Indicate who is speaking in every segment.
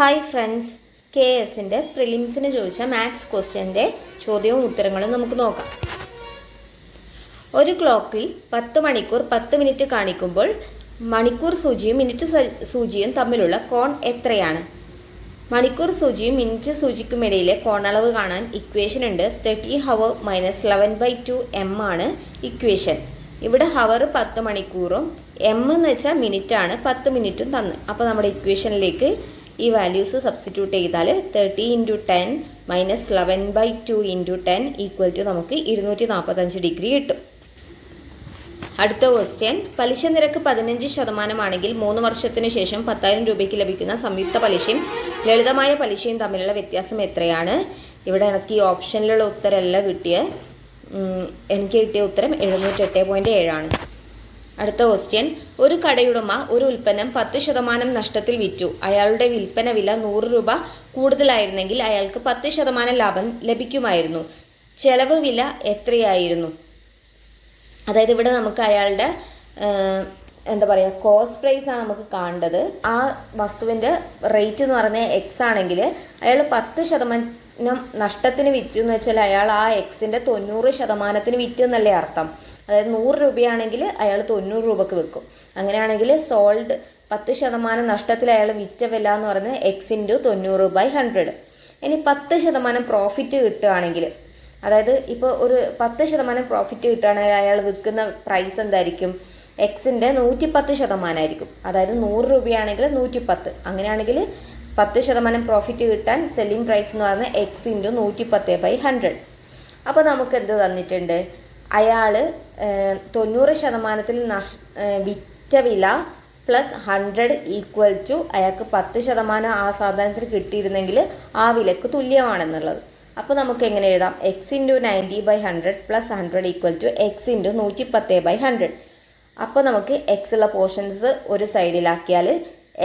Speaker 1: Hi friends, K എസിൻ്റെ പ്രിലിംസിന് ചോദിച്ച maths ക്വസ്റ്റ്യൻ്റെ ചോദ്യവും ഉത്തരങ്ങളും നമുക്ക് നോക്കാം. ഒരു ക്ലോക്കിൽ 10 മണിക്കൂർ 10 മിനിറ്റ് കാണിക്കുമ്പോൾ മണിക്കൂർ സൂചിയും മിനിറ്റ് സൂചിയും തമ്മിലുള്ള കോൺ എത്രയാണ്? മണിക്കൂർ സൂചിയും മിനിറ്റ് സൂചിക്കുമിടയിലെ കോണളവ് കാണാൻ ഇക്വേഷൻ ഉണ്ട്. 30 ഹവർ മൈനസ് 11/2 m ആണ് ഇക്വേഷൻ. ഇവിടെ ഹവർ 10 മണിക്കൂറും എം എന്ന് വെച്ചാൽ മിനിറ്റാണ്, 10 മിനിറ്റും തന്ന്. അപ്പോൾ നമ്മുടെ ഇക്വേഷനിലേക്ക് ഈ വാല്യൂസ് സബ്സ്റ്റിറ്റ്യൂട്ട് ചെയ്താൽ 30 × 10 മൈനസ് 11/2 × 10 ഈക്വൽ ടു നമുക്ക് 245 ഡിഗ്രി കിട്ടും. അടുത്ത ക്വസ്റ്റ്യൻ, പലിശ നിരക്ക് 15% ആണെങ്കിൽ 3 വർഷത്തിന് ശേഷം 10,000 രൂപയ്ക്ക് ലഭിക്കുന്ന സംയുക്ത പലിശയും ലളിതമായ പലിശയും തമ്മിലുള്ള വ്യത്യാസം എത്രയാണ്? ഇവിടെ എനിക്ക് ഈ ഓപ്ഷനിലുള്ള ഉത്തരമല്ല എനിക്ക് കിട്ടിയ ഉത്തരം 708.7 ആണ്. അടുത്ത ക്വസ്റ്റ്യൻ, ഒരു കടയുടമ ഒരു ഉൽപ്പന്നം 10% നഷ്ടത്തിൽ വിറ്റു. അയാളുടെ വിൽപ്പന വില 100 രൂപ കൂടുതലായിരുന്നെങ്കിൽ അയാൾക്ക് 10% ലാഭം ലഭിക്കുമായിരുന്നു. ചെലവ് വില എത്രയായിരുന്നു? അതായത് ഇവിടെ നമുക്ക് അയാളുടെ കോസ്റ്റ് പ്രൈസ് ആണ് നമുക്ക് കാണേണ്ടത്. ആ വസ്തുവിൻ്റെ റേറ്റ് എന്ന് പറഞ്ഞാൽ എക്സ് ആണെങ്കിൽ അയാൾ 10% നഷ്ടത്തിന് വിറ്റു എന്ന് വെച്ചാൽ അയാൾ ആ എക്സിൻ്റെ 90% വിറ്റു എന്നല്ലേ അർത്ഥം. അതായത് 100 രൂപയാണെങ്കിൽ അയാൾ 90 രൂപക്ക് വെക്കും. അങ്ങനെയാണെങ്കിൽ സോൾഡ് 10% നഷ്ടത്തിൽ അയാൾ വിറ്റ വില എന്ന് പറയുന്നത് എക്സ് × 90/100. ഇനി 10% പ്രോഫിറ്റ് കിട്ടുകയാണെങ്കിൽ, അതായത് ഇപ്പോൾ ഒരു 10% പ്രോഫിറ്റ് കിട്ടുകയാണെങ്കിൽ അയാൾ വിൽക്കുന്ന പ്രൈസ് എന്തായിരിക്കും? എക്സിൻ്റെ 110% ആയിരിക്കും. അതായത് 100 രൂപയാണെങ്കിൽ 110. അങ്ങനെയാണെങ്കിൽ 10% പ്രോഫിറ്റ് കിട്ടാൻ സെല്ലിംഗ് പ്രൈസ് എന്ന് പറയുന്നത് എക്സ് × 110/100. അപ്പോൾ നമുക്ക് എന്ത് തന്നിട്ടുണ്ട്? അയാൾ 90% വിറ്റ വില പ്ലസ് 100 ഈക്വൽ ടു അയാൾക്ക് 10% ആ സാധനത്തിന് കിട്ടിയിരുന്നെങ്കിൽ ആ വിലക്ക് തുല്യമാണെന്നുള്ളത്. അപ്പോൾ നമുക്ക് എങ്ങനെ എഴുതാം? X × 90/100 plus 100 equal to x × 110/100. അപ്പോൾ നമുക്ക് എക്സ് ഉള്ള പോർഷൻസ് ഒരു സൈഡിലാക്കിയാൽ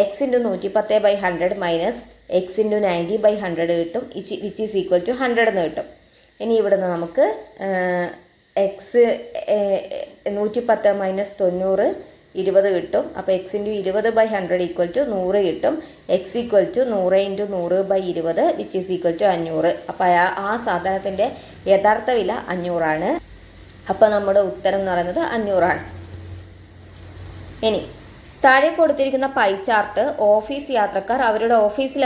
Speaker 1: എക്സ് × 110/100 മൈനസ് എക്സ് × 90/100 കിട്ടും, വിച്ച് ഈസ് ഈക്വൽ ടു 100 എന്ന് കിട്ടും. ഇനി ഇവിടുന്ന് നമുക്ക് എക്സ് 110 മൈനസ് 90 20 കിട്ടും. അപ്പോൾ എക്സ് × 20/100 ഈക്വൽ ടു 100 കിട്ടും. X equal to 100 × 100/20 which is equal to 500. അപ്പോൾ ആ സാധനത്തിൻ്റെ യഥാർത്ഥ വില 500 ആണ്. അപ്പോൾ നമ്മുടെ ഉത്തരം എന്ന് പറയുന്നത് 500 ആണ്. ഇനി താഴെ കൊടുത്തിരിക്കുന്ന പൈ ചാർട്ട് ഓഫീസ് യാത്രക്കാർ അവരുടെ ഓഫീസിൽ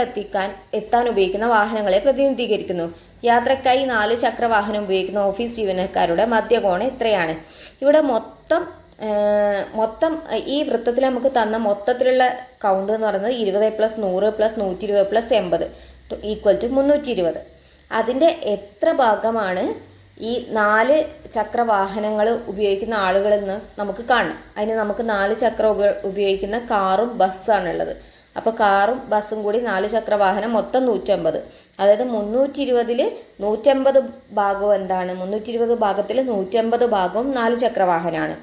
Speaker 1: എത്താൻ ഉപയോഗിക്കുന്ന വാഹനങ്ങളെ പ്രതിനിധീകരിക്കുന്നു. യാത്രക്കായി 4 ചക്ര വാഹനം ഉപയോഗിക്കുന്ന ഓഫീസ് ജീവനക്കാരുടെ മധ്യകോണം എത്രയാണ്? ഇവിടെ മൊത്തം ഈ വൃത്തത്തിൽ നമുക്ക് തന്ന മൊത്തത്തിലുള്ള കൗണ്ട് എന്ന് പറയുന്നത് 20 + 100 + 120 + 80 ഈക്വൽ ടു 320. അതിൻ്റെ എത്ര ഭാഗമാണ് ഈ 4 ചക്ര വാഹനങ്ങൾ ഉപയോഗിക്കുന്ന ആളുകളെന്ന് നമുക്ക് കാണണം. അതിന് നമുക്ക് 4 ചക്ര ഉപയോഗിക്കുന്ന കാറും ബസ്സാണുള്ളത്. അപ്പോൾ കാറും ബസ്സും കൂടി 4 ചക്ര വാഹനം മൊത്തം 150. അതായത് 320-ൽ 150 ഭാഗവും എന്താണ്? 320 ഭാഗത്തിൽ 150 ഭാഗവും 4 ചക്ര വാഹനമാണ്.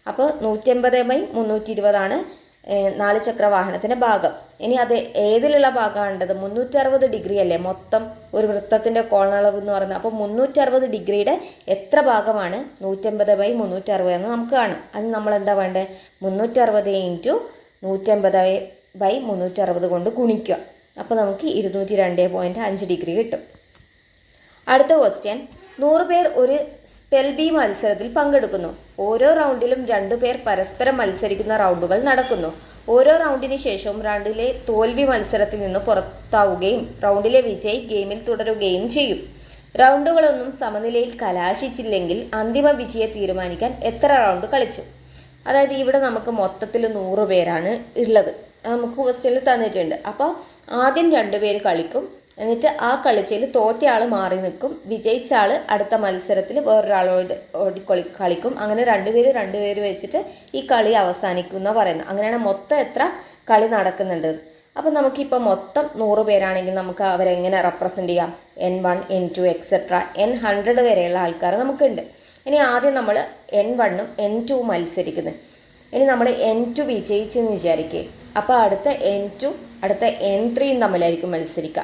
Speaker 1: അപ്പോൾ 150/320 ആണ് 4 ചക്ര വാഹനത്തിൻ്റെ ഭാഗം. ഇനി അത് ഏതിലുള്ള ഭാഗമാണുള്ളത്? 360 ഡിഗ്രി അല്ലേ മൊത്തം ഒരു വൃത്തത്തിൻ്റെ കോണളവ് എന്ന് പറയുന്നത്. അപ്പോൾ 360 ഡിഗ്രിയുടെ എത്ര ഭാഗമാണ് 150/360 എന്ന് നമുക്ക് കാണും. അത് നമ്മൾ എന്താ വേണ്ടത്? 360 × 150/360 കൊണ്ട് ഗുണിക്കുക. അപ്പോൾ നമുക്ക് 202.5 ഡിഗ്രി കിട്ടും. അടുത്ത ക്വസ്റ്റ്യൻ, 100 പേർ ഒരു സ്പെൽ ബി മത്സരത്തിൽ പങ്കെടുക്കുന്നു. ഓരോ റൗണ്ടിലും 2 പേർ പരസ്പരം മത്സരിക്കുന്ന റൗണ്ടുകൾ നടക്കുന്നു. ഓരോ റൗണ്ടിന് ശേഷവും റൗണ്ടിലെ തോൽവി മത്സരത്തിൽ നിന്ന് പുറത്താവുകയും റൗണ്ടിലെ വിജയി ഗെയിമിൽ തുടരുകയും ചെയ്യും. റൗണ്ടുകളൊന്നും സമനിലയിൽ കലാശിച്ചില്ലെങ്കിൽ അന്തിമ വിജയെ തീരുമാനിക്കാൻ എത്ര റൗണ്ട് കളിച്ചു? അതായത് ഇവിടെ നമുക്ക് മൊത്തത്തിൽ 100 പേരാണ് ഉള്ളത്. നമുക്ക് ക്വസ്റ്റ്യനിൽ തന്നിട്ടുണ്ട്. അപ്പോൾ ആദ്യം 2 പേര് കളിക്കും. എന്നിട്ട് ആ കളിച്ചതിൽ തോറ്റ ആൾ മാറി നിൽക്കും. വിജയിച്ച ആൾ അടുത്ത മത്സരത്തിൽ വേറൊരാളോട് കളിക്കും. അങ്ങനെ 2 പേര് വെച്ചിട്ട് ഈ കളി അവസാനിക്കുന്ന പറയുന്നത്. അങ്ങനെയാണ് മൊത്തം എത്ര കളി നടക്കുന്നുണ്ട്. അപ്പോൾ നമുക്കിപ്പോൾ മൊത്തം 100 പേരാണെങ്കിൽ നമുക്ക് അവരെങ്ങനെ റെപ്രസെൻ്റ് ചെയ്യാം? N1 N2 എക്സെട്ര N100 വരെയുള്ള ആൾക്കാർ നമുക്കുണ്ട്. ഇനി ആദ്യം നമ്മൾ N1ഉം N2 മത്സരിക്കുന്നത്. ഇനി നമ്മൾ N2 വിജയിച്ചെന്ന് വിചാരിക്കുക. അപ്പോൾ അടുത്ത N2 അടുത്ത N3യും തമ്മിലായിരിക്കും മത്സരിക്കുക.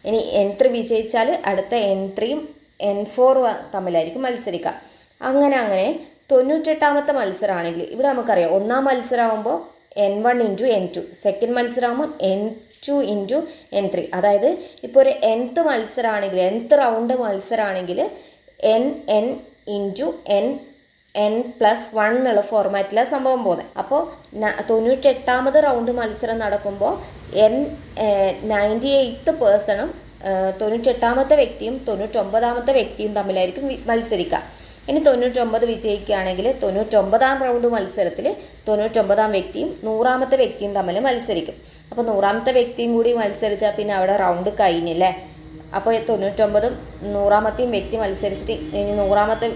Speaker 1: ഇനി N3 വിജയിച്ചാൽ അടുത്ത N3യും N4 തമ്മിലായിരിക്കും മത്സരിക്കുക. അങ്ങനെ 98ാമത്തെ മത്സരമാണെങ്കിൽ ഇവിടെ നമുക്കറിയാം 1ാം മത്സരമാകുമ്പോൾ N1 ഇൻറ്റു N2. സെക്കൻഡ് മത്സരമാകുമ്പോൾ N2 ഇൻറ്റു N3. അതായത് ഇപ്പോൾ ഒരു nth മത്സരമാണെങ്കിൽ റൗണ്ട് മത്സരമാണെങ്കിൽ N ഇൻറ്റു N+1 എന്നുള്ള ഫോർമാറ്റിലാണ് സംഭവം പോകുന്നത്. അപ്പോൾ 98ാമത് റൗണ്ട് മത്സരം നടക്കുമ്പോൾ 98th പേഴ്സണും 98ാമത്തെ വ്യക്തിയും 99ാമത്തെ വ്യക്തിയും തമ്മിലായിരിക്കും മത്സരിക്കുക. ഇനി 99 വിജയിക്കുകയാണെങ്കിൽ 99ാം റൗണ്ട് മത്സരത്തിൽ 99ാം വ്യക്തിയും 100ാമത്തെ വ്യക്തിയും തമ്മിൽ മത്സരിക്കും. അപ്പോൾ 100ാമത്തെ വ്യക്തിയും കൂടി മത്സരിച്ചാൽ പിന്നെ അവിടെ റൗണ്ട് കഴിഞ്ഞില്ലേ. അപ്പോൾ 99ഉം 100ാമത്തെയും വ്യക്തി മത്സരിച്ചിട്ട് ഇനി 100ാമത്തെ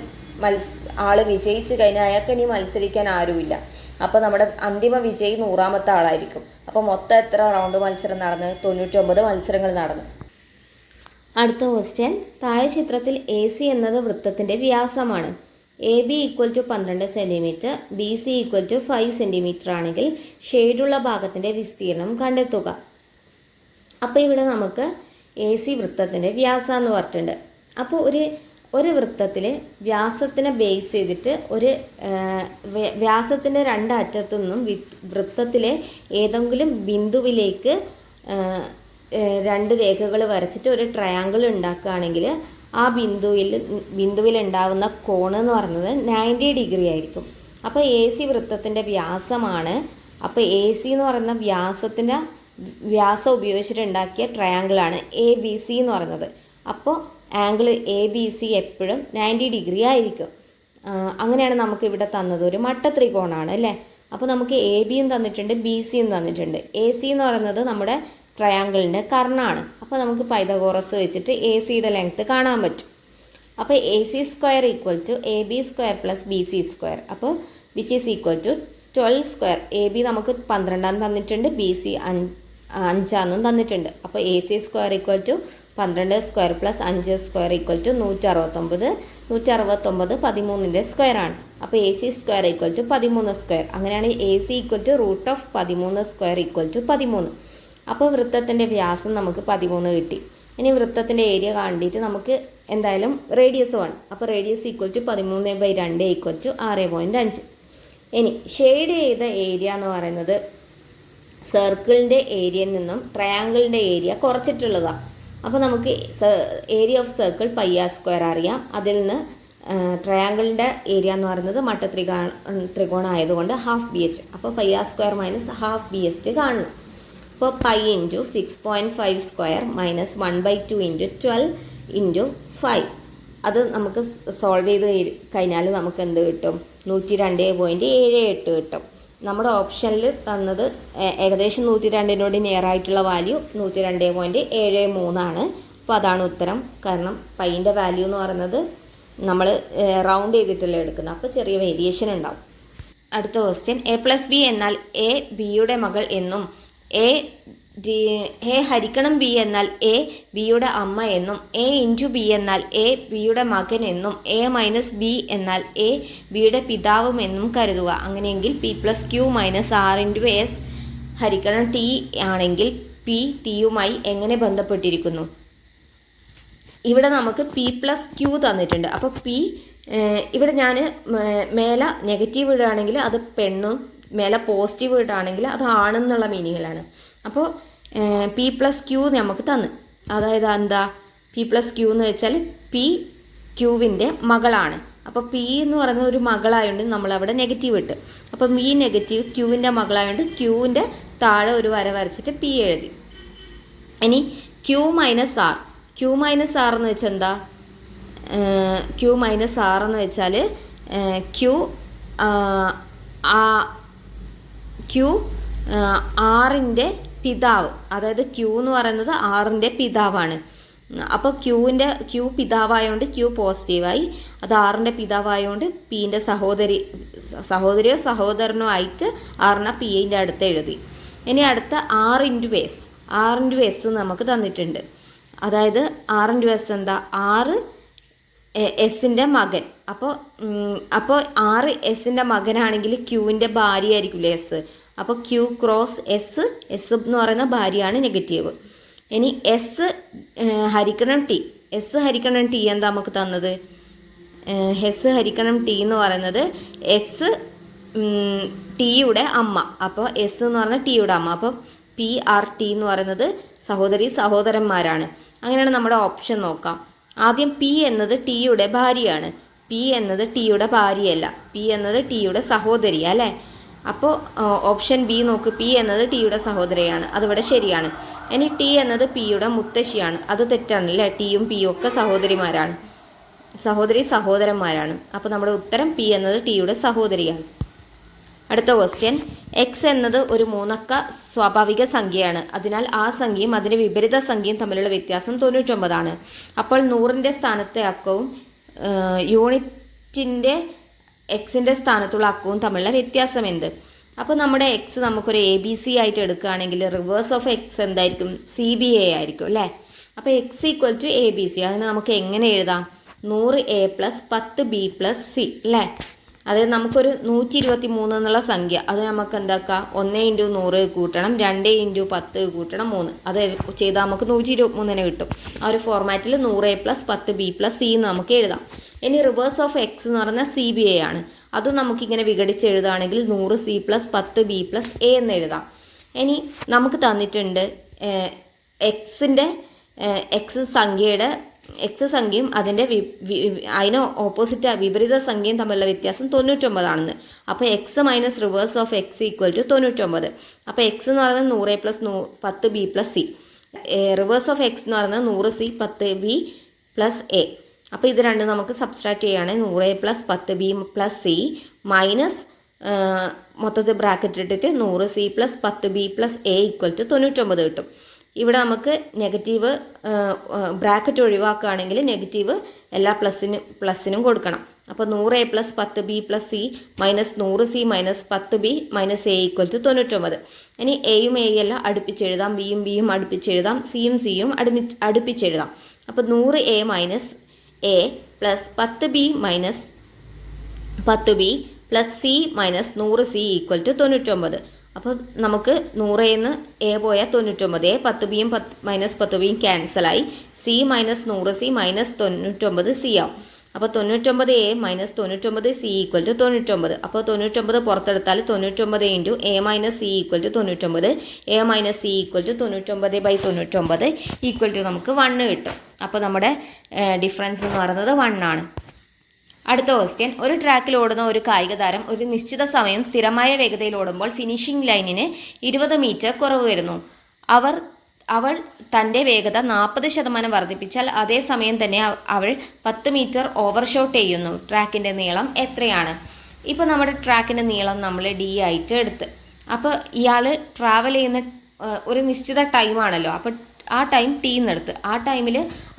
Speaker 1: ആൾ വിജയിച്ച് കഴിഞ്ഞാൽ അയാൾക്ക് ഇനി മത്സരിക്കാൻ ആരുമില്ല. അപ്പോൾ നമ്മുടെ അന്തിമ വിജയി 100ാമത്തെ ആളായിരിക്കും. അപ്പോൾ മൊത്തം എത്ര റൗണ്ട് മത്സരം നടന്ന്? 99 മത്സരങ്ങൾ നടന്നു. അടുത്ത ക്വസ്റ്റ്യൻ, താഴെ ചിത്രത്തിൽ AC എന്നത് വൃത്തത്തിൻ്റെ വ്യാസമാണ്. AB = 12 സെൻറ്റിമീറ്റർ, BC = 5 സെൻറ്റിമീറ്റർ ആണെങ്കിൽ ഷെയ്ഡുള്ള ഭാഗത്തിൻ്റെ വിസ്തീർണം കണ്ടെത്തുക. അപ്പോൾ ഇവിടെ നമുക്ക് AC വൃത്തത്തിൻ്റെ വ്യാസം എന്ന് പറഞ്ഞിട്ടുണ്ട്. അപ്പോൾ ഒരു വൃത്തത്തിൽ വ്യാസത്തിനെ ബേസ് ചെയ്തിട്ട് വ്യാസത്തിൻ്റെ രണ്ടറ്റത്തു നിന്നും വൃത്തത്തിലെ ഏതെങ്കിലും ബിന്ദുവിലേക്ക് രണ്ട് രേഖകൾ വരച്ചിട്ട് ഒരു ട്രയാങ്കിൾ ഉണ്ടാക്കുകയാണെങ്കിൽ ആ ബിന്ദുവിൽ ഉണ്ടാകുന്ന കോൺ എന്ന് പറയുന്നത് 90 ഡിഗ്രി ആയിരിക്കും. അപ്പോൾ AC വൃത്തത്തിൻ്റെ വ്യാസമാണ്. അപ്പോൾ AC എന്ന് പറയുന്ന വ്യാസം ഉപയോഗിച്ചിട്ടുണ്ടാക്കിയ ട്രയാങ്കിളാണ് ABC എന്ന് പറയുന്നത്. അപ്പോൾ ആംഗിൾ ABC എപ്പോഴും 90 ഡിഗ്രി ആയിരിക്കും. അങ്ങനെയാണ് നമുക്ക് ഇവിടെ തന്നത്. ഒരു മട്ടത്രികോണാണ് അല്ലേ. അപ്പോൾ നമുക്ക് ABയും തന്നിട്ടുണ്ട്, BCയും തന്നിട്ടുണ്ട്. AC എന്ന് പറയുന്നത് നമ്മുടെ ട്രയാങ്കിളിൻ്റെ കർണാണ്. അപ്പോൾ നമുക്ക് പൈതഗോറസ് വെച്ചിട്ട് ACയുടെ ലെങ്ത്ത് കാണാൻ പറ്റും. അപ്പോൾ AC² = AB² + BC². അപ്പോൾ which is equal to 12². AB നമുക്ക് 12 തന്നിട്ടുണ്ട്, BC 5 തന്നിട്ടുണ്ട്. അപ്പോൾ AC² = 12² + 5² = 169. 169 13ൻ്റെ സ്ക്വയറാണ്. അപ്പോൾ AC² = 13². അങ്ങനെയാണ് AC = √13² = 13. അപ്പോൾ വൃത്തത്തിൻ്റെ വ്യാസം നമുക്ക് 13 കിട്ടി. ഇനി വൃത്തത്തിൻ്റെ ഏരിയ കണ്ടിട്ട് നമുക്ക് എന്തായാലും റേഡിയസ് വേണം. അപ്പോൾ റേഡിയസ് = 13/2 = 6.5. ഇനി ഷെയ്ഡ് ചെയ്ത ഏരിയ എന്ന് പറയുന്നത് സർക്കിളിൻ്റെ ഏരിയയിൽ നിന്നും ട്രയാങ്കിളിൻ്റെ ഏരിയ കുറച്ചിട്ടുള്ളതാണ്. അപ്പോൾ നമുക്ക് ഏരിയ ഓഫ് സർക്കിൾ πr² അറിയാം. അതിൽ നിന്ന് ട്രയാങ്കിളിൻ്റെ ഏരിയ എന്ന് പറയുന്നത് മട്ടത്രികോണം ആയതുകൊണ്ട് ½ അപ്പോൾ πr² - ½ BH കാണണം. അപ്പോൾ π × 6.5² - 1/2 × 12 × 5. അത് നമുക്ക് സോൾവ് ചെയ്ത് കഴിഞ്ഞാൽ നമുക്ക് എന്ത് കിട്ടും? 102.78 കിട്ടും. നമ്മുടെ ഓപ്ഷനിൽ തന്നത് ഏകദേശം 102നോട് നിയറായിട്ടുള്ള വാല്യൂ 102.73 ആണ്. അപ്പോൾ അതാണ് ഉത്തരം. കാരണം പൈൻ്റെ വാല്യൂ എന്ന് പറയുന്നത് നമ്മൾ റൗണ്ട് ചെയ്തിട്ടല്ലേ എടുക്കുന്നത്. അപ്പോൾ ചെറിയ വേരിയേഷൻ ഉണ്ടാവും. അടുത്ത ക്വസ്റ്റ്യൻ, A+B എന്നാൽ A ബിയുടെ മകൾ എന്നും A ഹരിക്കണം B എന്നാൽ A ബിയുടെ അമ്മ എന്നും A × B എന്നാൽ A ബിയുടെ മകൻ എന്നും A - B എന്നാൽ A ബിയുടെ പിതാവും എന്നും കരുതുക. അങ്ങനെയെങ്കിൽ P + Q - R × S ഹരിക്കണം T ആണെങ്കിൽ P Tയുമായി എങ്ങനെ ബന്ധപ്പെട്ടിരിക്കുന്നു? ഇവിടെ നമുക്ക് P + Q തന്നിട്ടുണ്ട്. അപ്പോൾ P ഇവിടെ ഞാൻ മേലെ നെഗറ്റീവ് ഇടുകയാണെങ്കിൽ അത് പെണ്ണും മേലെ പോസിറ്റീവ് ഇടുകയാണെങ്കിൽ അത് ആണെന്നുള്ള മീനിങ്ങിലാണ്. അപ്പോൾ P + Q നമുക്ക് തന്നു. അതായത് എന്താ P + Q എന്ന് വെച്ചാൽ P Qവിൻ്റെ മകളാണ്. അപ്പോൾ P എന്ന് പറയുന്ന ഒരു മകളായതുകൊണ്ട് നമ്മളവിടെ നെഗറ്റീവ് ഇട്ട്. അപ്പം ഈ നെഗറ്റീവ് Qവിൻ്റെ മകളായതുകൊണ്ട് Qവിൻ്റെ താഴെ ഒരു വര വരച്ചിട്ട് P എഴുതി. ഇനി Q - R. Q - R എന്ന് വെച്ചാൽ എന്താ? Q - R എന്ന് വെച്ചാൽ Q ആറിൻ്റെ പിതാവ്. അതായത് Q എന്ന് പറയുന്നത് ആറിൻ്റെ പിതാവാണ്. അപ്പോൾ Q പിതാവായതുകൊണ്ട് Q പോസിറ്റീവായി. അത് ആറിൻ്റെ പിതാവായതുകൊണ്ട് Pൻ്റെ സഹോദരിയോ സഹോദരനോ ആയിട്ട് ആറിനെ Pൻ്റെ അടുത്ത് എഴുതി. ഇനി അടുത്ത R × S. R × S നമുക്ക് തന്നിട്ടുണ്ട്. അതായത് R × S എന്താ? 6 എസിൻ്റെ മകൻ. അപ്പോൾ 6 എസിൻ്റെ മകനാണെങ്കിൽ Qവിൻ്റെ ഭാര്യ ആയിരിക്കില്ലേ S. അപ്പോൾ Q × S എന്ന് പറയുന്ന ഭാര്യയാണ് നെഗറ്റീവ്. ഇനി S ഹരിക്കണം T. S ഹരിക്കണം T എന്താ നമുക്ക് തന്നത്? S ഹരിക്കണം T എന്ന് പറയുന്നത് S ടിയുടെ അമ്മ. അപ്പോൾ എസ് എന്ന് പറഞ്ഞാൽ ടിയുടെ അമ്മ. അപ്പോൾ PRT എന്ന് പറയുന്നത് സഹോദരി സഹോദരന്മാരാണ്. അങ്ങനെയാണ് നമ്മുടെ ഓപ്ഷൻ നോക്കാം. ആദ്യം പി എന്നത് ടിയുടെ ഭാര്യയാണ്. പി എന്നത് ടിയുടെ ഭാര്യയല്ല, പി എന്നത് ടിയുടെ സഹോദരി അല്ലേ. അപ്പോൾ ഓപ്ഷൻ ബി നോക്ക്, പി എന്നത് ടിയുടെ സഹോദരിയാണ്, അതിവിടെ ശരിയാണ്. ഇനി ടി എന്നത് പിയുടെ മുത്തശ്ശിയാണ്, അത് തെറ്റാണ് അല്ലേ. ടിയും പിയും ഒക്കെ സഹോദരിമാരാണ്, സഹോദരന്മാരാണ്. അപ്പോൾ നമ്മുടെ ഉത്തരം പി എന്നത് ടിയുടെ സഹോദരിയാണ്. അടുത്ത ക്വസ്റ്റ്യൻ, എക്സ് എന്നത് ഒരു 3 അക്ക സ്വാഭാവിക സംഖ്യയാണ്. അതിനാൽ ആ സംഖ്യയും അതിൻ്റെ വിപരീത സംഖ്യയും തമ്മിലുള്ള വ്യത്യാസം 99 ആണ്. അപ്പോൾ 100ൻ്റെ സ്ഥാനത്തെ അക്കവും യൂണിറ്റിൻ്റെ എക്സിൻ്റെ സ്ഥാനത്തുള്ള അക്കവും തമ്മിലുള്ള വ്യത്യാസം എന്ത്? അപ്പോൾ നമ്മുടെ എക്സ് നമുക്കൊരു ABC ആയിട്ട് എടുക്കുകയാണെങ്കിൽ റിവേഴ്സ് ഓഫ് എക്സ് എന്തായിരിക്കും? CBA ആയിരിക്കും അല്ലേ. അപ്പോൾ എക്സ് ഈക്വൽ ടു ABC. അതിന് നമുക്ക് എങ്ങനെ എഴുതാം? 100A + 10B + C അല്ലേ. അതായത് നമുക്കൊരു 123 എന്നുള്ള സംഖ്യ, അത് നമുക്ക് എന്താക്കാം? 1 × 100 കൂട്ടണം, 2 × 10 കൂട്ടണം 3, അത് ചെയ്താൽ നമുക്ക് 123 കിട്ടും. ആ ഒരു ഫോർമാറ്റിൽ 100A + 10B + C എന്ന് നമുക്ക് എഴുതാം. ഇനി റിവേഴ്സ് ഓഫ് എക്സ് എന്ന് പറഞ്ഞാൽ CBA ആണ്. അതും നമുക്കിങ്ങനെ വിഘടിച്ച് എഴുതുകയാണെങ്കിൽ 100C + 10B + A എന്ന് എഴുതാം. ഇനി നമുക്ക് തന്നിട്ടുണ്ട് എക്സ് സംഖ്യയും അതിൻ്റെ അതിന് ഓപ്പോസിറ്റ് വിപരീത സംഖ്യയും തമ്മിലുള്ള വ്യത്യാസം 99 ആണെന്ന്. അപ്പോൾ x minus reverse of x equal to 99. അപ്പോൾ എക്സ് എന്ന് പറയുന്നത് 100A + 10B + C, reverse of X എന്ന് പറയുന്നത് 100C 10B + A. അപ്പോൾ ഇത് രണ്ടും നമുക്ക് സബ്സ്ട്രാക്ട് ചെയ്യുകയാണെങ്കിൽ 100A + 10B + C മൈനസ് മൊത്തത്തിൽ ബ്രാക്കറ്റ് ഇട്ടിട്ട് 100C + 10B + A equal to 99 കിട്ടും. ഇവിടെ നമുക്ക് നെഗറ്റീവ് ബ്രാക്കറ്റ് ഒഴിവാക്കുകയാണെങ്കിൽ നെഗറ്റീവ് എല്ലാ പ്ലസിനും കൊടുക്കണം. അപ്പോൾ 100A + 10B + C minus 100C - 10B - A equal to 99. ഇനി എയും എല്ലാം അടുപ്പിച്ചെഴുതാം, ബിയും ബിയും അടുപ്പിച്ചെഴുതാം, സിയും സിയും അടുപ്പിച്ചെഴുതാം. അപ്പോൾ 100A - A + 10B - 10B + C - 100C equal to 99. അപ്പോൾ നമുക്ക് 100ന്ന് A പോയാൽ 99, 10Bയും - 10Bയും ക്യാൻസലായി, C - 100C - 99C ആവും. അപ്പോൾ 99A - 99C ഈക്വൽ ടു 99. അപ്പോൾ 99 പുറത്തെടുത്താൽ 99 × A - C equal to 99. A - C equal to 99/99 equal to നമുക്ക് 1 കിട്ടും. അപ്പോൾ നമ്മുടെ ഡിഫറൻസ് എന്ന് പറയുന്നത് 1 ആണ്. അടുത്ത ക്വസ്റ്റ്യൻ, ഒരു ട്രാക്കിൽ ഓടുന്ന ഒരു കായിക താരം ഒരു നിശ്ചിത സമയം സ്ഥിരമായ വേഗതയിൽ ഓടുമ്പോൾ ഫിനിഷിംഗ് ലൈനിന് 20 മീറ്റർ കുറവ് വരുന്നു. അവൾ തൻ്റെ വേഗത 40% വർദ്ധിപ്പിച്ചാൽ അതേ സമയം തന്നെ അവൾ 10 മീറ്റർ ഓവർഷോട്ട് ചെയ്യുന്നു. ട്രാക്കിൻ്റെ നീളം എത്രയാണ്? ഇപ്പോൾ നമ്മുടെ ട്രാക്കിൻ്റെ നീളം നമ്മൾ D ആയിട്ട് എടുത്ത്, അപ്പോൾ ഇയാൾ ട്രാവൽ ചെയ്യുന്ന ഒരു നിശ്ചിത ടൈമാണല്ലോ. അപ്പോൾ ആ ടൈം T എന്നെടുത്ത്, ആ ടൈമിൽ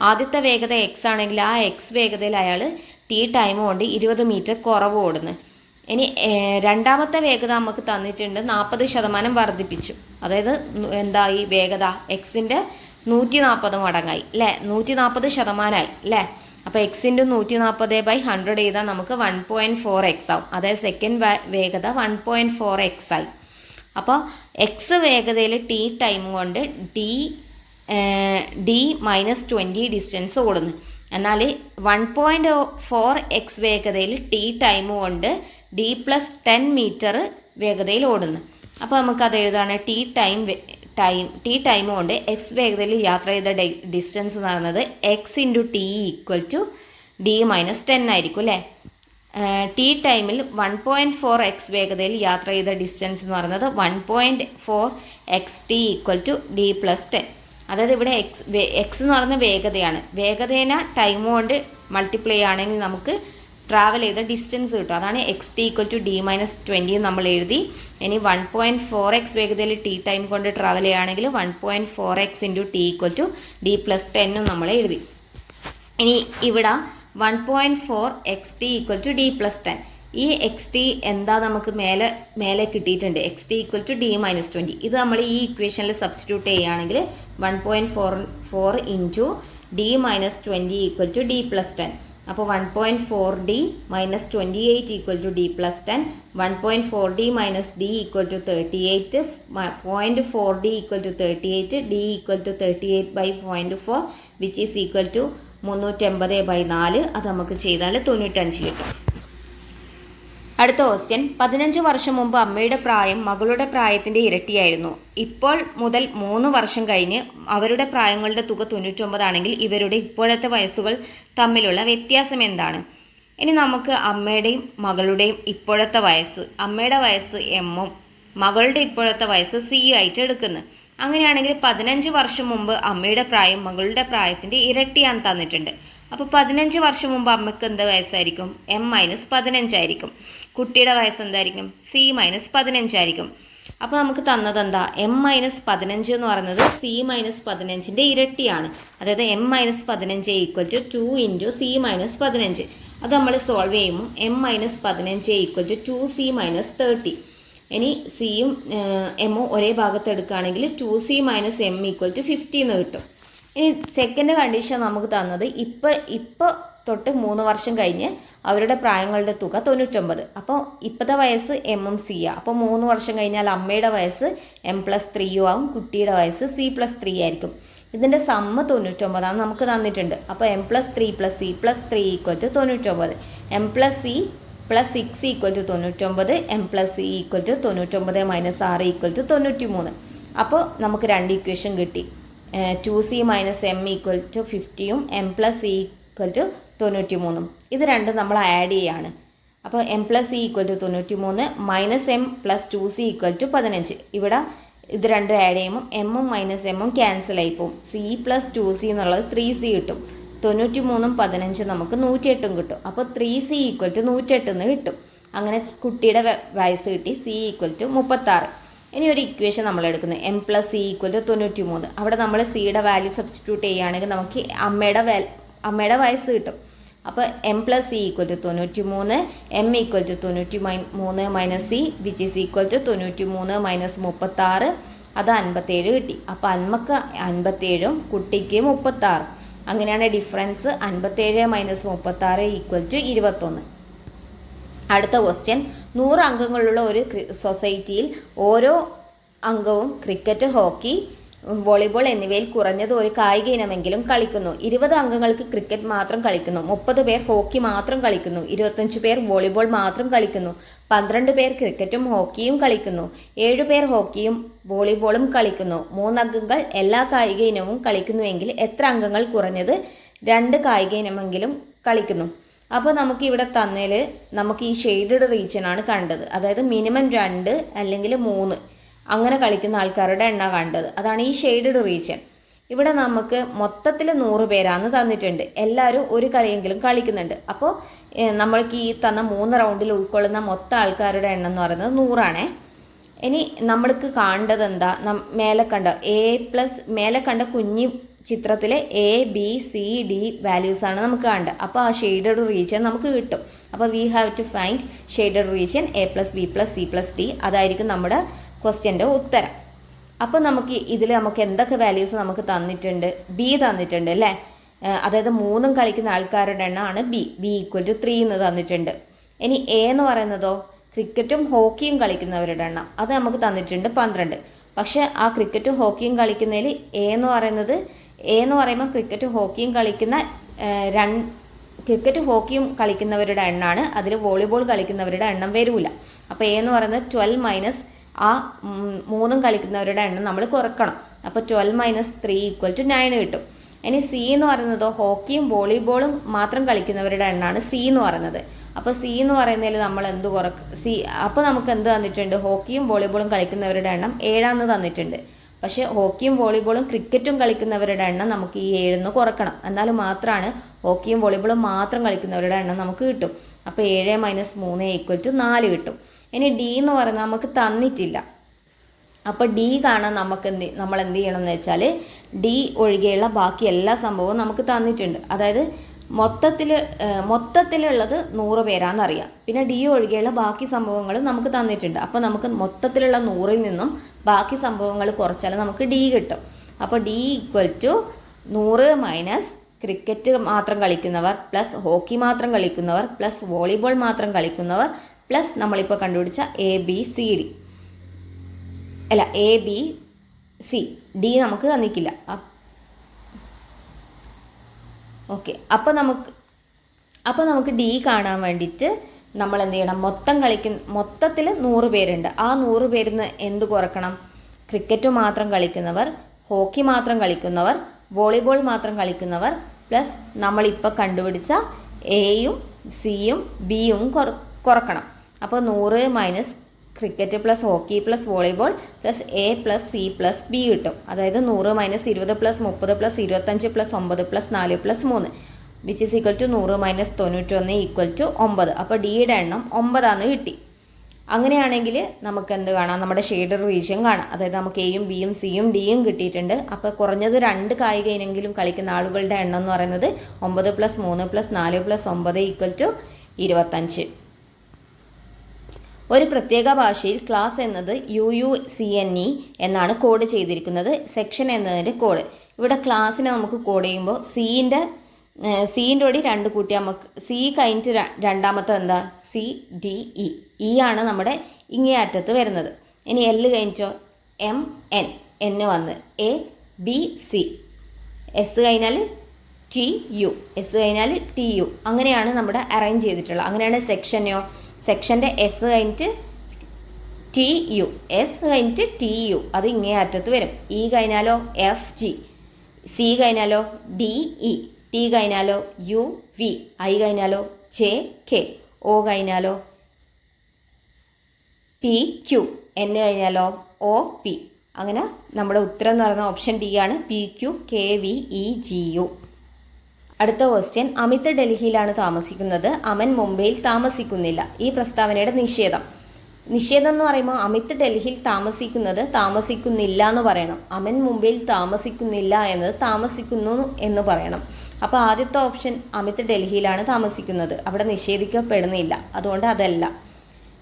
Speaker 1: ആദ്യത്തെ വേഗത X ആണെങ്കിൽ ആ X വേഗതയിൽ അയാൾ T ടൈം കൊണ്ട് 20 മീറ്റർ കുറവ് ഓടുന്നു. ഇനി രണ്ടാമത്തെ വേഗത നമുക്ക് തന്നിട്ടുണ്ട് 40% വർദ്ധിപ്പിച്ചു. അതായത് എന്തായി? വേഗത എക്സിൻ്റെ 140 മടങ്ങായി അല്ലേ, 140% അല്ലേ. അപ്പോൾ X × 140/100 ചെയ്താൽ നമുക്ക് 1.4x ആവും. അതായത് സെക്കൻഡ് വേഗത 1.4x ആയി. അപ്പോൾ എക്സ് വേഗതയിൽ T ടൈം കൊണ്ട് D - 20 ഡിസ്റ്റൻസ് ഓടുന്നു. എന്നാൽ 1.4x വേഗതയിൽ T ടൈം കൊണ്ട് D + 10 മീറ്റർ വേഗതയിൽ ഓടുന്നു. അപ്പോൾ നമുക്കത് എഴുതാണ് T ടൈം കൊണ്ട് എക്സ് വേഗതയിൽ യാത്ര ചെയ്ത ഡിസ്റ്റൻസ് എന്ന് പറയുന്നത് X × T equal to D - 10 ആയിരിക്കും അല്ലേ. T ടൈമിൽ 1.4x വേഗതയിൽ യാത്ര ചെയ്ത ഡിസ്റ്റൻസ് എന്ന് പറയുന്നത് 1.4xt ഈക്വൽ ടു D + 10. അതായത് ഇവിടെ എക്സ് എന്ന് പറയുന്ന വേഗതയാണ്. വേഗതേന ടൈം കൊണ്ട് മൾട്ടിപ്ലൈ ആണെങ്കിൽ നമുക്ക് ട്രാവൽ ചെയ്ത ഡിസ്റ്റൻസ് കിട്ടും. അതാണ് XT = D - 20 നമ്മൾ എഴുതി. ഇനി 1.4x വേഗതയിൽ T ടൈം കൊണ്ട് ട്രാവൽ ചെയ്യുകയാണെങ്കിൽ 1.4x × T = D + 10 നമ്മൾ എഴുതി. ഇനി ഇവിടെ 1.4xt = D + 10. ഈ XT എന്താ നമുക്ക് മേലെ കിട്ടിയിട്ടുണ്ട്, XT = D - 20. ഇത് നമ്മൾ ഈ ഇക്വേഷനിൽ സബ്സ്റ്റിറ്റ്യൂട്ട് ചെയ്യുകയാണെങ്കിൽ 1.4 × D - 20 = D + 10. അപ്പോൾ 1.4D - 28 = D + 10. 1.4D - D = 38. 0.4D = 38. D = 38/0.4 which is equal to 380/4. അത് നമുക്ക് ചെയ്താൽ 95 കിട്ടും. അടുത്ത ക്വസ്റ്റ്യൻ 15 വർഷം മുമ്പ് അമ്മയുടെ പ്രായം മകളുടെ പ്രായത്തിൻ്റെ ഇരട്ടിയായിരുന്നു. ഇപ്പോൾ മുതൽ 3 വർഷം കഴിഞ്ഞ് അവരുടെ പ്രായങ്ങളുടെ തുക 99 ആണെങ്കിൽ ഇവരുടെ ഇപ്പോഴത്തെ വയസ്സുകൾ തമ്മിലുള്ള വ്യത്യാസം എന്താണ്? ഇനി നമുക്ക് അമ്മയുടെയും മകളുടെയും ഇപ്പോഴത്തെ വയസ്സ്, അമ്മയുടെ വയസ്സ് എമ്മും മകളുടെ ഇപ്പോഴത്തെ വയസ്സ് സി ആയിട്ട് എടുക്കുന്നു. അങ്ങനെയാണെങ്കിൽ 15 വർഷം മുമ്പ് അമ്മയുടെ പ്രായം മകളുടെ പ്രായത്തിൻ്റെ ഇരട്ടിയാന്ന് തന്നിട്ടുണ്ട്. അപ്പോൾ 15 വർഷം മുമ്പ് അമ്മയ്ക്ക് എന്ത് വയസ്സായിരിക്കും? M-15 ആയിരിക്കും. കുട്ടിയുടെ വയസ്സ് എന്തായിരിക്കും? C-15 ആയിരിക്കും. അപ്പോൾ നമുക്ക് തന്നത് എന്താ? M-15 എന്ന് പറയുന്നത് C-15ൻ്റെ ഇരട്ടിയാണ്. അതായത് M-15 equal to 2 into C-15. അത് നമ്മൾ സോൾവ് ചെയ്യുമ്പോൾ M-15 ഈക്വൽ ടു 2C-30. ഇനി സിയും എമ്മും ഒരേ ഭാഗത്ത് എടുക്കുകയാണെങ്കിൽ 2C-M ഈക്വൽ ടു 50 എന്ന് കിട്ടും. ഇനി സെക്കൻഡ് കണ്ടീഷൻ നമുക്ക് തന്നത് ഇപ്പോൾ തൊട്ട് 3 വർഷം കഴിഞ്ഞ് അവരുടെ പ്രായങ്ങളുടെ തുക 99. അപ്പോൾ ഇപ്പോഴത്തെ വയസ്സ് എമ്മും സിയാണ്. അപ്പോൾ 3 വർഷം കഴിഞ്ഞാൽ അമ്മയുടെ വയസ്സ് M+3 ആവും, കുട്ടിയുടെ വയസ്സ് C+3 ആയിരിക്കും. ഇതിൻ്റെ സമ്മ് 99 നമുക്ക് തന്നിട്ടുണ്ട്. അപ്പോൾ M+3+C+3 equal to 99. M+C+6 equal to 99. M+C equal to 99 - 6 equal to 93. അപ്പോൾ നമുക്ക് 2 ഇക്വേഷൻ കിട്ടി. 2C-M equal to 50 M+C equal to 93. ഇത് രണ്ടും നമ്മൾ ആഡ് ചെയ്യാണ്. അപ്പോൾ M+C equal to 93 -M + 2C equal to 15. ഇവിടെ ഇത് രണ്ടും ആഡ് ചെയ്യുമ്പോൾ എമ്മും -M ക്യാൻസൽ ആയി പോകും. C+2C എന്നുള്ളത് 3C കിട്ടും. 93 15 നമുക്ക് 108 കിട്ടും. അപ്പോൾ 3C ഈക്വൽ ടു 108 എന്ന് കിട്ടും. അങ്ങനെ കുട്ടിയുടെ വയസ്സ് കിട്ടി. C equal to 36. ഇനി ഒരു ഇക്വേഷൻ നമ്മൾ എടുക്കുന്നത് M+C ഈക്വൽ ടു 93. അവിടെ നമ്മൾ സിയുടെ വാല്യൂ സബ്സ്റ്റിറ്റ്യൂട്ട് ചെയ്യുകയാണെങ്കിൽ നമുക്ക് അമ്മയുടെ വയസ്സ് കിട്ടും. അപ്പോൾ M+C equal to 93, M equal to 93 - C which is equal to 93 - 36. അത് 57 കിട്ടി. അപ്പോൾ അമ്മക്ക് 57ഉം കുട്ടിക്ക് 36. അങ്ങനെയാണ് ഡിഫറൻസ്. 57 - 36 equal to 21. അടുത്ത ക്വസ്റ്റ്യൻ, 100 അംഗങ്ങളുള്ള ഒരു സൊസൈറ്റിയിൽ ഓരോ അംഗവും ക്രിക്കറ്റ്, ഹോക്കി, വോളിബോൾ എന്നിവയിൽ കുറഞ്ഞത് ഒരു കായിക ഇനമെങ്കിലും കളിക്കുന്നു. 20 അംഗങ്ങൾക്ക് ക്രിക്കറ്റ് മാത്രം കളിക്കുന്നു, 30 പേർ ഹോക്കി മാത്രം കളിക്കുന്നു, 25 പേർ വോളിബോൾ മാത്രം കളിക്കുന്നു, 12 പേർ ക്രിക്കറ്റും ഹോക്കിയും കളിക്കുന്നു, 7 പേർ ഹോക്കിയും വോളിബോളും കളിക്കുന്നു, 3 അംഗങ്ങൾ എല്ലാ കായിക ഇനവും കളിക്കുന്നുവെങ്കിൽ എത്ര അംഗങ്ങൾ കുറഞ്ഞത് 2 കായിക ഇനമെങ്കിലും കളിക്കുന്നു? അപ്പോൾ നമുക്ക് ഇവിടെ തന്നതിൽ നമുക്ക് ഈ ഷെയ്ഡഡ് റീജിയൻ ആണ് കണ്ടത്. അതായത് മിനിമം 2 അല്ലെങ്കിൽ 3 അങ്ങനെ കളിക്കുന്ന ആൾക്കാരുടെ എണ്ണം കണ്ടത്. അതാണ് ഈ ഷെയ്ഡഡ് റീജിയൻ. ഇവിടെ നമുക്ക് മൊത്തത്തിൽ 100 പേരാണ് തന്നിട്ടുണ്ട്. എല്ലാവരും ഒരു കളിയെങ്കിലും കളിക്കുന്നുണ്ട്. അപ്പോൾ നമ്മൾക്ക് ഈ തന്ന 3 റൗണ്ടിൽ ഉൾക്കൊള്ളുന്ന മൊത്തം ആൾക്കാരുടെ എണ്ണം എന്ന് പറയുന്നത് 100 ആണേ. ഇനി നമ്മൾക്ക് കാണേണ്ടത് എന്താ? മേലെ കണ്ട കുഞ്ഞി ചിത്രത്തിലെ A, B, C, D വാല്യൂസാണ് നമുക്ക് കാണേണ്ടത്. അപ്പോൾ ആ ഷെയ്ഡഡ് റീജിയൻ നമുക്ക് കിട്ടും. അപ്പോൾ we have to find shaded region A+B+C+D. അതായിരിക്കും നമ്മുടെ ക്വസ്റ്റ്യൻ്റെ ഉത്തരം. അപ്പോൾ നമുക്ക് ഇതിൽ നമുക്ക് എന്തൊക്കെ വാല്യൂസ് നമുക്ക് തന്നിട്ടുണ്ട്? B തന്നിട്ടുണ്ട് അല്ലേ. അതായത് 3 കളിക്കുന്ന ആൾക്കാരുടെ എണ്ണമാണ് B ഈക്വൽ ടു 3 എന്ന് തന്നിട്ടുണ്ട്. ഇനി A എന്ന് പറയുന്നതോ ക്രിക്കറ്റും ഹോക്കിയും കളിക്കുന്നവരുടെ എണ്ണം, അത് നമുക്ക് തന്നിട്ടുണ്ട് 12. പക്ഷേ ആ ക്രിക്കറ്റും ഹോക്കിയും കളിക്കുന്നതിൽ A എന്ന് പറയുമ്പോൾ ക്രിക്കറ്റും ഹോക്കിയും കളിക്കുന്നവരുടെ എണ്ണമാണ്. അതിൽ വോളിബോൾ കളിക്കുന്നവരുടെ എണ്ണം വരില്ല. അപ്പോൾ A എന്ന് പറയുന്നത് 12 മൈനസ് ആ 3 കളിക്കുന്നവരുടെ എണ്ണം നമ്മൾ കുറക്കണം. അപ്പോൾ 12 - 3 ഈക്വൽ ടു 9 കിട്ടും. ഇനി C എന്ന് പറയുന്നതോ ഹോക്കിയും വോളിബോളും മാത്രം കളിക്കുന്നവരുടെ എണ്ണമാണ് C എന്ന് പറയുന്നത്. അപ്പോൾ C എന്ന് പറയുന്നതിൽ നമ്മൾ എന്ത് അപ്പോൾ നമുക്ക് എന്ത് തന്നിട്ടുണ്ട്? ഹോക്കിയും വോളിബോളും കളിക്കുന്നവരുടെ എണ്ണം 7 തന്നിട്ടുണ്ട്. പക്ഷേ ഹോക്കിയും വോളിബോളും ക്രിക്കറ്റും കളിക്കുന്നവരുടെ എണ്ണം നമുക്ക് ഈ 7 കുറക്കണം. എന്നാലും മാത്രമാണ് ഹോക്കിയും വോളിബോളും മാത്രം കളിക്കുന്നവരുടെ എണ്ണം നമുക്ക് കിട്ടും. അപ്പോൾ 7 - 3 ഈക്വൽ ടു 4 കിട്ടും. ഇനി D എന്ന് പറയുന്നത് നമുക്ക് തന്നിട്ടില്ല. അപ്പോൾ D കാണാൻ നമ്മൾ എന്ത് ചെയ്യണം എന്ന് വെച്ചാൽ D ഒഴികെയുള്ള ബാക്കി എല്ലാ സംഭവവും നമുക്ക് തന്നിട്ടുണ്ട്. അതായത് മൊത്തത്തിലുള്ളത് 100 പേരാണെന്നറിയാം. പിന്നെ D ഒഴികെയുള്ള ബാക്കി സംഭവങ്ങളും നമുക്ക് തന്നിട്ടുണ്ട്. അപ്പോൾ നമുക്ക് മൊത്തത്തിലുള്ള 100ൽ നിന്നും ബാക്കി സംഭവങ്ങൾ കുറച്ചാൽ നമുക്ക് D കിട്ടും. അപ്പോൾ D equal to 100 minus cricket മാത്രം കളിക്കുന്നവർ പ്ലസ് ഹോക്കി മാത്രം കളിക്കുന്നവർ പ്ലസ് വോളിബോൾ മാത്രം കളിക്കുന്നവർ പ്ലസ് നമ്മളിപ്പോൾ കണ്ടുപിടിച്ച ABCD അല്ല ABC. D നമുക്ക് തന്നിക്കില്ല. ഓക്കെ, അപ്പോൾ നമുക്ക് D കാണാൻ വേണ്ടിയിട്ട് നമ്മൾ എന്ത് ചെയ്യണം, മൊത്തത്തിൽ 100 പേരുണ്ട്. ആ 100 പേരിൽ നിന്ന് എന്ത് കുറക്കണം? ക്രിക്കറ്റ് മാത്രം കളിക്കുന്നവർ, ഹോക്കി മാത്രം കളിക്കുന്നവർ, വോളിബോൾ മാത്രം കളിക്കുന്നവർ, പ്ലസ് നമ്മളിപ്പോൾ കണ്ടുപിടിച്ച എയും സിയും ബിയും കുറക്കണം. അപ്പോൾ 100 minus cricket plus hockey plus volleyball plus A plus C plus B കിട്ടും. അതായത് 100 minus 20 plus 30 plus 25 plus 9 plus 4 plus 3 which is equal to 100 minus 91 equal to 9. അപ്പോൾ ഡിയുടെ എണ്ണം 9 കിട്ടി. അങ്ങനെയാണെങ്കിൽ നമുക്ക് എന്ത് കാണാം? നമ്മുടെ ഷെയ്ഡഡ് റീജിയൻ കാണാം. അതായത് നമുക്ക് എയും ബിയും സിയും ഡിയും കിട്ടിയിട്ടുണ്ട്. അപ്പോൾ കുറഞ്ഞത് 2 കായിക ഇനങ്ങളും കളിക്കുന്ന ആളുകളുടെ എണ്ണം എന്ന് പറയുന്നത് 9 plus 3 plus 4 plus 9 equal to 25. ഒരു പ്രത്യേക ഭാഷയിൽ ക്ലാസ് എന്നത് UUCNE എന്നാണ് കോഡ് ചെയ്തിരിക്കുന്നത്. സെക്ഷൻ എന്നതിൻ്റെ കോഡ്. ഇവിടെ ക്ലാസ്സിനെ നമുക്ക് കോഡ് ചെയ്യുമ്പോൾ സീൻ്റെ കൂടി 2 കൂട്ടി നമുക്ക് സി കഴിഞ്ഞിട്ട് രണ്ടാമത്തെ എന്താ? CDE. ഇ ആണ് നമ്മുടെ ഇങ്ങേ അറ്റത്ത് വരുന്നത്. ഇനി എൽ കഴിഞ്ഞോ MN, N വന്ന് ABC, S കഴിഞ്ഞാൽ TU, S കഴിഞ്ഞാൽ TU. അങ്ങനെയാണ് നമ്മുടെ അറേഞ്ച് ചെയ്തിട്ടുള്ളത്. അങ്ങനെയാണ് സെക്ഷൻ്റെ എസ് കഴിഞ്ഞിട്ട് TU, S കഴിഞ്ഞിട്ട് TU, അത് ഇങ്ങേ അറ്റത്ത് വരും. ഇ കഴിഞ്ഞാലോ FG, സി കഴിഞ്ഞാലോ DE, ടി കഴിഞ്ഞാലോ UV, ഐ കഴിഞ്ഞാലോ JK, ഒ കഴിഞ്ഞാലോ PQ, എൻ കഴിഞ്ഞാലോ OP. അങ്ങനെ നമ്മുടെ ഉത്തരം എന്ന് പറയുന്ന ഓപ്ഷൻ ഡി ആണ്, PQKVEGU. അടുത്ത ക്വസ്റ്റ്യൻ, അമിത് ഡൽഹിയിലാണ് താമസിക്കുന്നത്, അമൻ മുംബൈയിൽ താമസിക്കുന്നില്ല. ഈ പ്രസ്താവനയുടെ നിഷേധം എന്ന് പറയുമ്പോൾ അമിത് ഡൽഹിയിൽ താമസിക്കുന്നില്ല എന്ന് പറയണം. അമൻ മുംബൈയിൽ താമസിക്കുന്നില്ല എന്നത് താമസിക്കുന്നു എന്ന് പറയണം. അപ്പോൾ ആദ്യത്തെ ഓപ്ഷൻ അമിത് ഡൽഹിയിലാണ് താമസിക്കുന്നത്, അവിടെ നിഷേധിക്കപ്പെടുന്നില്ല, അതുകൊണ്ട് അതല്ല.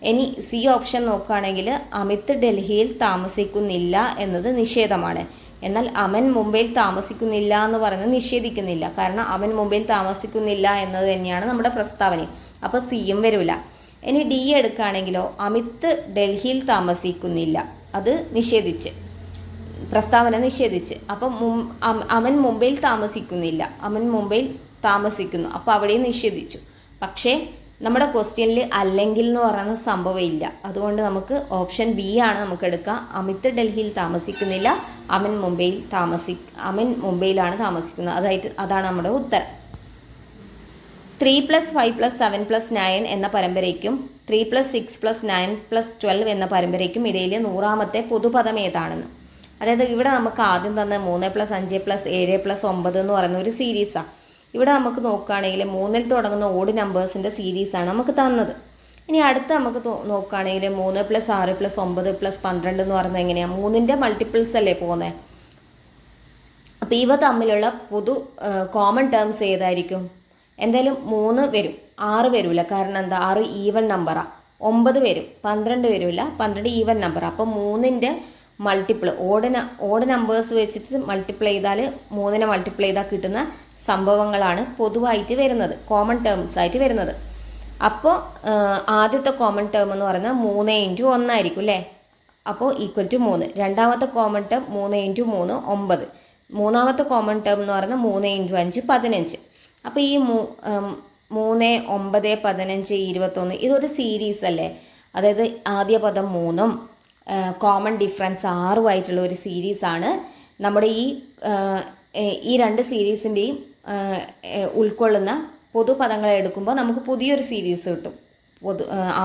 Speaker 1: ഇനി സി ഓപ്ഷൻ നോക്കുകയാണെങ്കിൽ അമിത് ഡൽഹിയിൽ താമസിക്കുന്നില്ല എന്നത് നിഷേധമാണ്. എന്നാൽ അമൻ മുംബൈയിൽ താമസിക്കുന്നില്ല എന്ന് പറയുന്നത് നിഷേധിക്കുന്നില്ല. കാരണം അമൻ മുംബൈയിൽ താമസിക്കുന്നില്ല എന്നത് തന്നെയാണ് നമ്മുടെ പ്രസ്താവന. അപ്പോൾ സിയും വരില്ല. ഇനി ഡി എടുക്കുകയാണെങ്കിലോ അമിത് ഡൽഹിയിൽ താമസിക്കുന്നില്ല, അത് പ്രസ്താവന നിഷേധിച്ച്. അപ്പം അവൻ മുംബൈയിൽ താമസിക്കുന്നില്ല, അവൻ മുംബൈയിൽ താമസിക്കുന്നു, അപ്പോൾ അവിടെയും നിഷേധിച്ചു. പക്ഷേ നമ്മുടെ ക്വസ്റ്റ്യനിൽ അല്ലെങ്കിൽ എന്ന് പറയുന്ന സംഭവം ഇല്ല. അതുകൊണ്ട് നമുക്ക് ഓപ്ഷൻ ബി ആണ് നമുക്ക് എടുക്കുക. അമിത് ഡൽഹിയിൽ താമസിക്കുന്നില്ല, അവൻ മുംബൈയിലാണ് താമസിക്കുന്നത്. അതാണ് നമ്മുടെ ഉത്തരം. 3 + 5 + 7 + 9 എന്ന പരമ്പരയ്ക്കും 3 + 6 + 9 + 12 എന്ന പരമ്പരയ്ക്കും ഇടയിലെ 100ാമത്തെ പൊതുപദം ഏതാണെന്ന്. അതായത് ഇവിടെ നമുക്ക് ആദ്യം തന്നെ 3 + 5 + 7 + 9 എന്ന് പറയുന്ന ഒരു സീരീസാണ്. ഇവിടെ നമുക്ക് നോക്കുകയാണെങ്കിൽ 3ൽ തുടങ്ങുന്ന ഓഡ് നമ്പേഴ്സിൻ്റെ സീരീസാണ് നമുക്ക് തന്നത്. ഇനി അടുത്ത് നമുക്ക് നോക്കുകയാണെങ്കിൽ 3 + 6 + 9 + 12 എന്ന് പറയുന്നത് എങ്ങനെയാണ്? 3ൻ്റെ മൾട്ടിപ്പിൾസ് അല്ലേ പോകുന്നത്. അപ്പോൾ ഇവ തമ്മിലുള്ള കോമൺ ടേംസ് ഏതായിരിക്കും? എന്തായാലും 3 വരും, 6 വരില്ല. കാരണം എന്താ? 6 ഈവൻ നമ്പറാണ്. 9 വരും, 12 വരില്ല. 12 ഈവൻ നമ്പറാണ്. അപ്പോൾ 3ൻ്റെ മൾട്ടിപ്പിൾ ഓഡ് നമ്പേഴ്സ് വെച്ചിട്ട് മൾട്ടിപ്ലൈ ചെയ്താൽ 3നെ മൾട്ടിപ്ലൈ ചെയ്താൽ കിട്ടുന്ന സംഭവങ്ങളാണ് പൊതുവായിട്ട് വരുന്നത്, കോമൺ ടേംസ് ആയിട്ട് വരുന്നത്. അപ്പോൾ ആദ്യത്തെ കോമൺ ടേം എന്ന് പറയുന്നത് 3 × 1 ആയിരിക്കും അല്ലേ? അപ്പോൾ ഈക്വൽ ടു 3. രണ്ടാമത്തെ കോമൺ ടേം 3 × 3 9. മൂന്നാമത്തെ കോമൺ ടേം എന്ന് പറയുന്നത് 3 × 5 15. അപ്പോൾ ഈ 3 9 15 21 ഇതൊരു സീരീസ് അല്ലേ? അതായത് ആദ്യ പദം 3ഉം കോമൺ ഡിഫറൻസ് 6ഉമായിട്ടുള്ള ഒരു സീരീസാണ്. നമ്മുടെ ഈ 2 സീരീസിൻ്റെയും ഉൾക്കൊള്ളുന്ന പൊതുപദങ്ങളെ എടുക്കുമ്പോൾ നമുക്ക് പുതിയൊരു സീരീസ് കിട്ടും.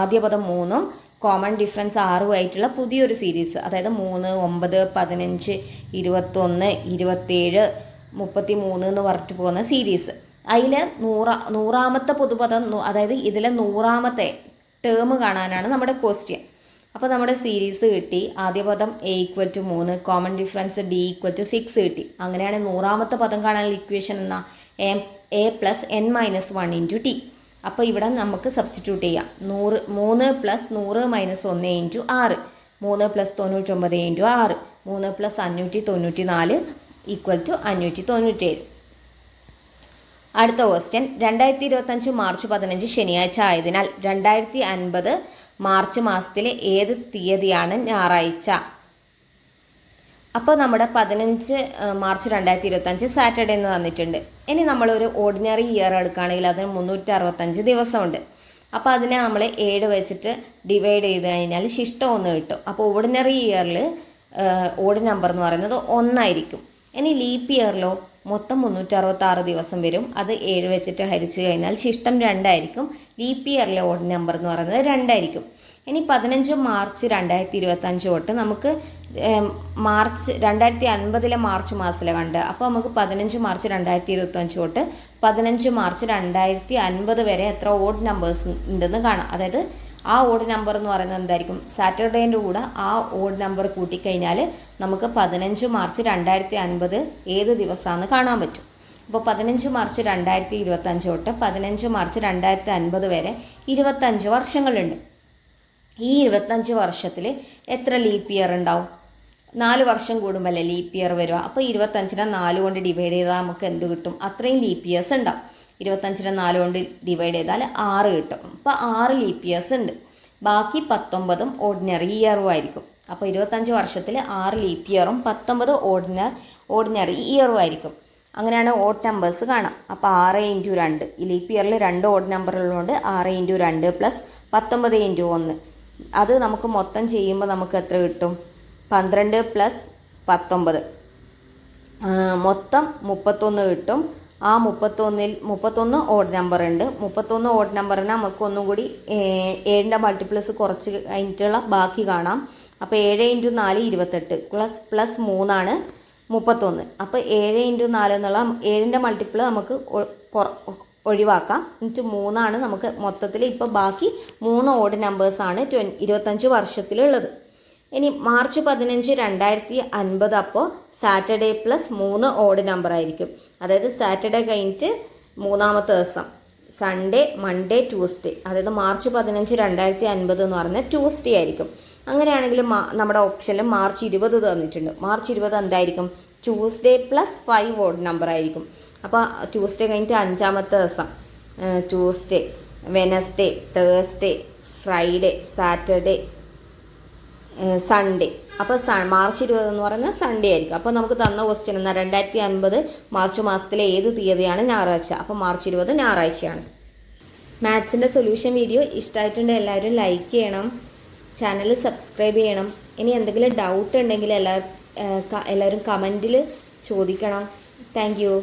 Speaker 1: ആദ്യ പദം 3ഉം കോമൺ ഡിഫറൻസ് 6ഉമായിട്ടുള്ള പുതിയൊരു സീരീസ്. അതായത് 3 9 15 21 27 33 എന്ന് പറഞ്ഞിട്ട് പോകുന്ന സീരീസ്. അതിൽ 100ാമത്തെ പൊതുപദം, അതായത് ഇതിലെ 100ാമത്തെ ടേം കാണാനാണ് നമ്മുടെ ക്വസ്റ്റ്യൻ. അപ്പോൾ നമ്മുടെ സീരീസ് കിട്ടി. ആദ്യ പദം A = 3, കോമൺ ഡിഫറൻസ് D = 6 കിട്ടി. അങ്ങനെയാണ് 100ാമത്തെ പദം കാണാനുള്ള ഇക്വേഷൻ എന്നാ A + n - 1 × T. അപ്പോൾ ഇവിടെ നമുക്ക് സബ്സ്റ്റിറ്റ്യൂട്ട് ചെയ്യാം. 3 + 100 - 1 × 6, 3 + 99 × 6, 3 + 594 = 597. അടുത്ത ക്വസ്റ്റ്യൻ, 2025 മാർച്ച് 15 ശനിയാഴ്ച ആയതിനാൽ 2050 മാർച്ച് മാസത്തിലെ ഏത് തീയതിയാണ് ഞായറാഴ്ച? അപ്പോൾ നമ്മുടെ 15 മാർച്ച് 2025 സാറ്റർഡേ എന്ന് തന്നിട്ടുണ്ട്. ഇനി നമ്മളൊരു ഓർഡിനറി ഇയർ എടുക്കുകയാണെങ്കിൽ അതിന് 365 ദിവസമുണ്ട്. അപ്പോൾ അതിനെ നമ്മൾ 7 വെച്ചിട്ട് ഡിവൈഡ് ചെയ്ത് കഴിഞ്ഞാൽ ശിഷ്ടം 1 കിട്ടും. അപ്പോൾ ഓർഡിനറി ഇയറിൽ ഓഡ് നമ്പർ എന്ന് പറയുന്നത് 1 ആയിരിക്കും. ഇനി ലീപ്പ് ഇയറിലോ മൊത്തം 366 ദിവസം വരും. അത് 7 വെച്ചിട്ട് ഹരിച്ചു കഴിഞ്ഞാൽ ശിഷ്ടം 2 ആയിരിക്കും. ലീപ്പ് ഇയറിലെ ഓഡ് നമ്പർ എന്ന് പറയുന്നത് 2 ആയിരിക്കും. ഇനി 15 മാർച്ച് 2025 തൊട്ട് നമുക്ക് മാർച്ച് 2050 മാർച്ച് മാസത്തിലെ കണ്ട്. അപ്പോൾ നമുക്ക് 15 മാർച്ച് 2025 തൊട്ട് 15 മാർച്ച് 2050 വരെ എത്ര ഓഡ് നമ്പേഴ്സ് ഉണ്ടെന്ന് കാണാം. അതായത് ആ ഓഡ് നമ്പർ എന്ന് പറയുന്നത് എന്തായിരിക്കും? സാറ്റർഡേൻ്റെ കൂടെ ആ ഓഡ് നമ്പർ കൂട്ടിക്കഴിഞ്ഞാൽ നമുക്ക് 15 മാർച്ച് 2050 ഏത് ദിവസമാണെന്ന് കാണാൻ പറ്റും. അപ്പോൾ 15 മാർച്ച് 2025 തൊട്ട് 15 മാർച്ച് 2050 വരെ 25 വർഷങ്ങളുണ്ട്. ഈ 25 വർഷത്തിൽ എത്ര ലീപ്പ് ഇയർ ഉണ്ടാവും? 4 വർഷം കൂടുമ്പോഴല്ലേ ലീപ്പ് ഇയർ വരിക. അപ്പോൾ 25നെ 4 കൊണ്ട് ഡിവൈഡ് ചെയ്താൽ നമുക്ക് എന്ത് കിട്ടും? അത്രയും ലീപ്പ് ഇയേഴ്സ് ഉണ്ടാവും. 25നെ 4 കൊണ്ട് ഡിവൈഡ് ചെയ്താൽ 6 കിട്ടും. അപ്പോൾ 6 ലീപ്പ് ഇയേഴ്സ് ഉണ്ട്. ബാക്കി 19 ഓർഡിനറി ഇയറും ആയിരിക്കും. അപ്പോൾ 25 വർഷത്തിൽ 6 ലീപ്പ് ഇയറും 19 ഓർഡിനറി ഇയറും ആയിരിക്കും. അങ്ങനെയാണ് ഓഡ് നമ്പേഴ്സ് കാണാം. അപ്പോൾ 6 × 2, ഈ ലീപ്പ് ഇയറിൽ 2 ഓഡ് നമ്പർ ഉള്ളതുകൊണ്ട് 6 × 2 പ്ലസ് 19 × 1, അത് നമുക്ക് മൊത്തം ചെയ്യുമ്പോൾ നമുക്ക് എത്ര കിട്ടും? 12 പ്ലസ് 19 മൊത്തം 31 കിട്ടും. ആ 31 ഓഡ് നമ്പർ ഉണ്ട്. 31 ഓഡ് നമ്പറിന് നമുക്ക് ഒന്നും കൂടി 7ൻ്റെ മൾട്ടിപ്ലസ് കുറച്ച് കഴിഞ്ഞിട്ടുള്ള ബാക്കി കാണാം. അപ്പോൾ 7 × 4 28 പ്ലസ് 3 31. അപ്പോൾ 7 × 4 എന്നുള്ള 7ൻ്റെ മൾട്ടിപ്പിൾ നമുക്ക് ഒഴിവാക്കാം. എന്നിട്ട് 3 നമുക്ക് മൊത്തത്തിൽ ഇപ്പോൾ ബാക്കി 3 ഓഡ് നമ്പേഴ്സാണ് 25 വർഷത്തിലുള്ളത്. ഇനി മാർച്ച് 15 2050 അപ്പോൾ സാറ്റർഡേ പ്ലസ് 3 ഓഡ് നമ്പർ ആയിരിക്കും. അതായത് സാറ്റർഡേ കഴിഞ്ഞിട്ട് 3ാമത്തെ ദിവസം സൺഡേ, മൺഡേ, ട്യൂസ്ഡേ. അതായത് മാർച്ച് 15 2050 എന്ന് പറഞ്ഞാൽ ട്യൂസ്ഡേ ആയിരിക്കും. അങ്ങനെയാണെങ്കിൽ നമ്മുടെ ഓപ്ഷനിൽ മാർച്ച് 20 തന്നിട്ടുണ്ട്. മാർച്ച് 20 എന്തായിരിക്കും? ട്യൂസ്ഡേ പ്ലസ് 5 ഓഡ് നമ്പർ ആയിരിക്കും. അപ്പോൾ ട്യൂസ്ഡേ കഴിഞ്ഞിട്ട് 5ാമത്തെ ദിവസം Tuesday, Wednesday, Thursday, Friday, Saturday, Sunday. അപ്പോൾ മാർച്ച് 20 എന്ന് പറയുന്നത് സൺഡേ ആയിരിക്കും. അപ്പോൾ നമുക്ക് തന്ന ക്വസ്റ്റ്യൻ എന്നാൽ 2050 മാർച്ച് മാസത്തിലെ ഏത് തീയതിയാണ്? ഞായറാഴ്ച. അപ്പോൾ മാർച്ച് 20 ഞായറാഴ്ചയാണ്. മാത്സിൻ്റെ സൊല്യൂഷൻ വീഡിയോ ഇഷ്ടമായിട്ടുണ്ട് എല്ലാവരും ലൈക്ക് ചെയ്യണം, ചാനൽ സബ്സ്ക്രൈബ് ചെയ്യണം. ഇനി എന്തെങ്കിലും ഡൗട്ട് ഉണ്ടെങ്കിൽ എല്ലാവരും കമൻറ്റിൽ ചോദിക്കണം. Thank you.